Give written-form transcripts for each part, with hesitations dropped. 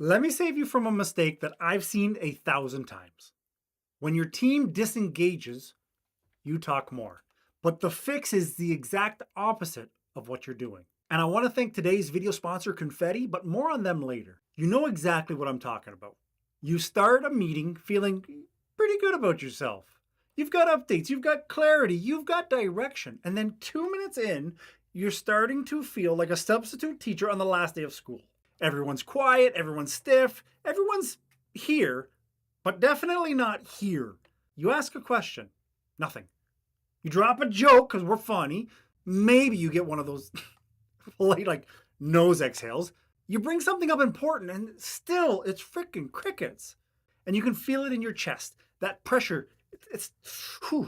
Let me save you from a mistake that I've seen 1,000 times. When your team disengages, you talk more. But the fix is the exact opposite of what you're doing. And I want to thank today's video sponsor, Confetii, but more on them later. You know exactly what I'm talking about. You start a meeting feeling pretty good about yourself. You've got updates, you've got clarity, you've got direction. And then 2 minutes in, you're starting to feel like a substitute teacher on the last day of school. Everyone's quiet, everyone's stiff, everyone's here, but definitely not here. You ask a question, nothing. You drop a joke because we're funny. Maybe you get one of those like nose exhales. You bring something up important and still it's freaking crickets. And you can feel it in your chest. That pressure,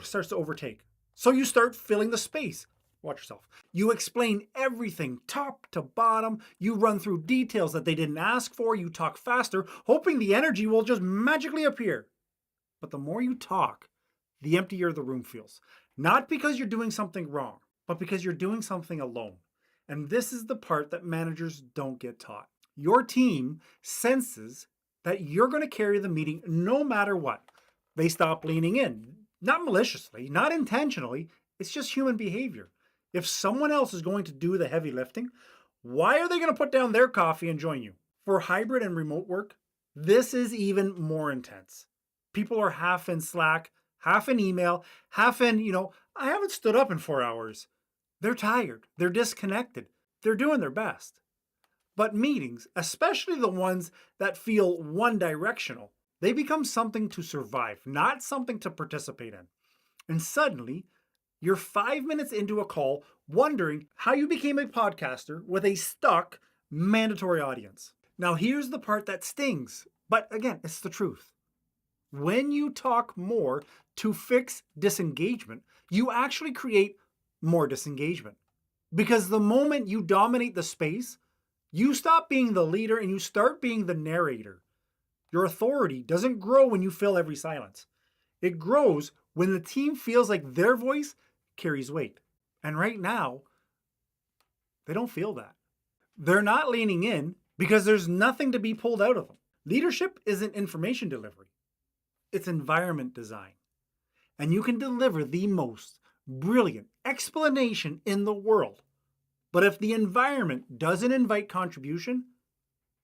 starts to overtake. So you start filling the space. Watch yourself. You explain everything top to bottom. You run through details that they didn't ask for. You talk faster, hoping the energy will just magically appear. But the more you talk, the emptier the room feels. Not because you're doing something wrong, but because you're doing something alone. And this is the part that managers don't get taught. Your team senses that you're going to carry the meeting no matter what. They stop leaning in, not maliciously, not intentionally. It's just human behavior. If someone else is going to do the heavy lifting, why are they going to put down their coffee and join you? For hybrid and remote work, this is even more intense. People are half in Slack, half in email, half in, I haven't stood up in 4 hours. They're tired. They're disconnected. They're doing their best. But meetings, especially the ones that feel one-directional, they become something to survive, not something to participate in. And suddenly, you're 5 minutes into a call wondering how you became a podcaster with a stuck, mandatory audience. Now, here's the part that stings, but again, it's the truth. When you talk more to fix disengagement, you actually create more disengagement. Because the moment you dominate the space, you stop being the leader and you start being the narrator. Your authority doesn't grow when you fill every silence. It grows when the team feels like their voice carries weight. And right now, they don't feel that. They're not leaning in because there's nothing to be pulled out of them. Leadership isn't information delivery. It's environment design. And you can deliver the most brilliant explanation in the world. But if the environment doesn't invite contribution,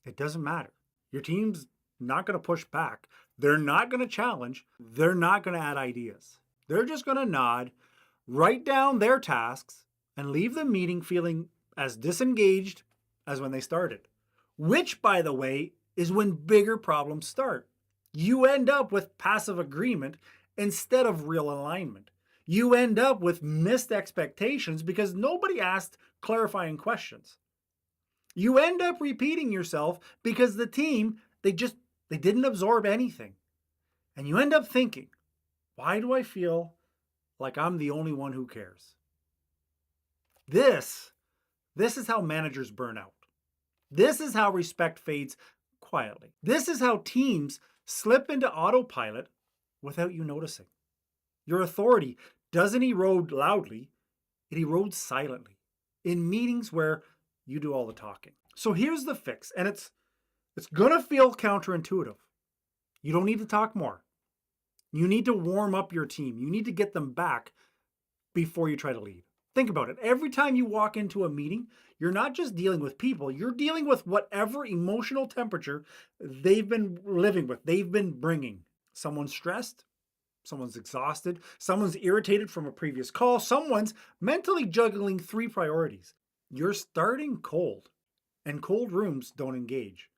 it doesn't matter. Your team's not going to push back. They're not going to challenge. They're not going to add ideas. They're just going to nod, write down their tasks, and leave the meeting feeling as disengaged as when they started. Which, by the way, is when bigger problems start. You end up with passive agreement instead of real alignment. You end up with missed expectations because nobody asked clarifying questions. You end up repeating yourself because the team, they didn't absorb anything. And you end up thinking, why do I feel like I'm the only one who cares? This is how managers burn out. This is how respect fades quietly. This is how teams slip into autopilot without you noticing. Your authority doesn't erode loudly, it erodes silently in meetings where you do all the talking. So here's the fix, and it's gonna feel counterintuitive. You don't need to talk more. You need to warm up your team. You need to get them back before you try to lead. Think about it. Every time you walk into a meeting, you're not just dealing with people, you're dealing with whatever emotional temperature they've been living with, they've been bringing. Someone's stressed, someone's exhausted, someone's irritated from a previous call, someone's mentally juggling 3 priorities. You're starting cold, and cold rooms don't engage.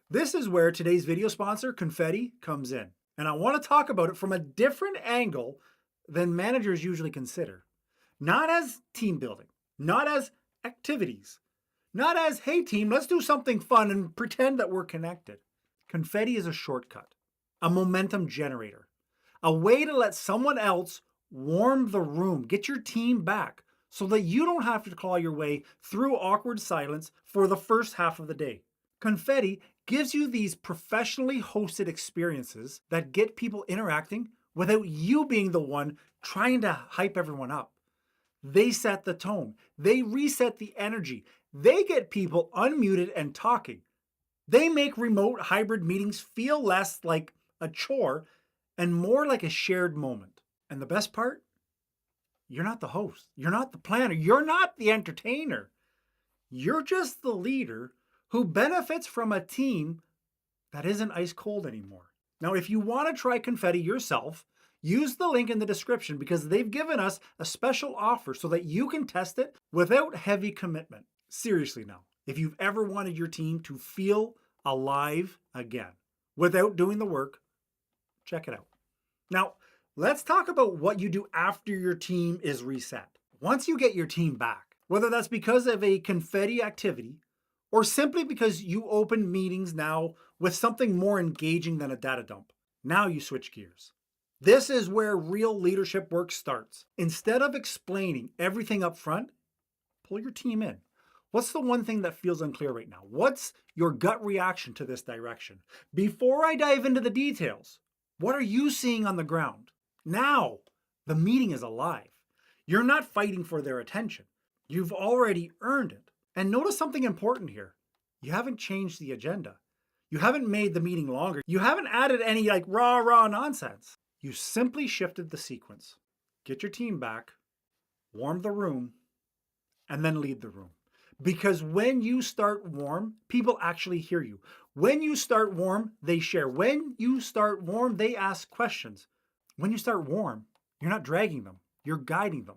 This is where today's video sponsor, Confetii, comes in. And I want to talk about it from a different angle than managers usually consider. Not as team building, not as activities, not as, hey team, let's do something fun and pretend that we're connected. Confetii is a shortcut, a momentum generator, a way to let someone else warm the room, get your team back so that you don't have to claw your way through awkward silence for the first half of the day. Confetii gives you these professionally hosted experiences that get people interacting without you being the one trying to hype everyone up. They set the tone. They reset the energy. They get people unmuted and talking They make remote hybrid meetings feel less like a chore and more like a shared moment. And the best part, you're not the host, you're not the planner, you're not the entertainer. You're just the leader who benefits from a team that isn't ice cold anymore. Now, if you want to try Confetii yourself, use the link in the description because they've given us a special offer so that you can test it without heavy commitment. Seriously now, if you've ever wanted your team to feel alive again without doing the work, check it out. Now, let's talk about what you do after your team is reset. Once you get your team back, whether that's because of a Confetii activity or simply because you open meetings now with something more engaging than a data dump, now you switch gears. This is where real leadership work starts. Instead of explaining everything up front, pull your team in. What's the one thing that feels unclear right now? What's your gut reaction to this direction? Before I dive into the details, what are you seeing on the ground? Now, the meeting is alive. You're not fighting for their attention. You've already earned it. And notice something important here. You haven't changed the agenda. You haven't made the meeting longer. You haven't added any rah nonsense. You simply shifted the sequence. Get your team back, warm the room, and then lead the room. Because when you start warm, people actually hear you. When you start warm, they share. When you start warm, they ask questions. When you start warm, you're not dragging them, you're guiding them.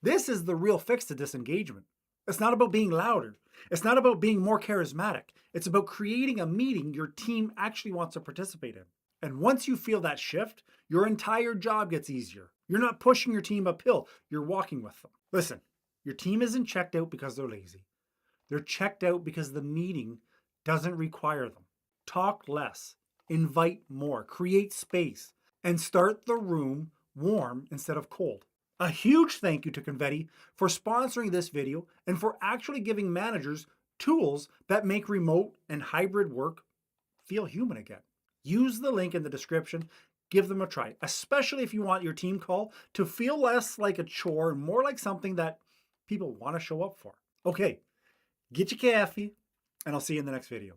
This is the real fix to disengagement. It's not about being louder. It's not about being more charismatic. It's about creating a meeting your team actually wants to participate in. And once you feel that shift, your entire job gets easier. You're not pushing your team uphill, you're walking with them. Listen, your team isn't checked out because they're lazy. They're checked out because the meeting doesn't require them. Talk less, invite more, create space, and start the room warm instead of cold. A huge thank you to Confetii for sponsoring this video and for actually giving managers tools that make remote and hybrid work feel human again. Use the link in the description, give them a try, especially if you want your team call to feel less like a chore and more like something that people want to show up for. Okay, get your coffee, and I'll see you in the next video.